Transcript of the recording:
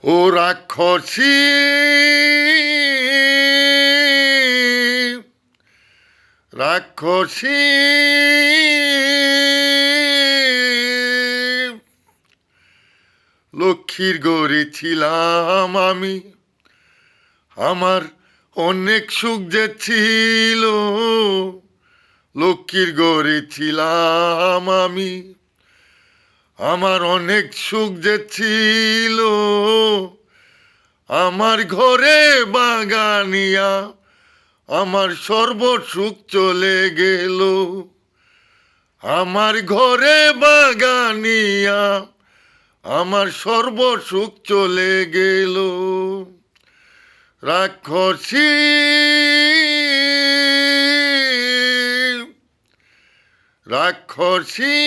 ও রাক্ষসী রাক্ষসী লক্ষ্মীর গড়ে ছিলাম আমি, আমার অনেক সুখ যে ছিল। লক্ষ্মীর গড়ে ছিলাম আমি, আমার অনেক সুখ যে ছিল। আমার ঘরে বাগানিয়া আমার সর্বসুখ চলে গেল। আমার ঘরে বাগানিয়া আমার সর্বসুখ চলে গেল। রাক্ষসী রাক্ষসী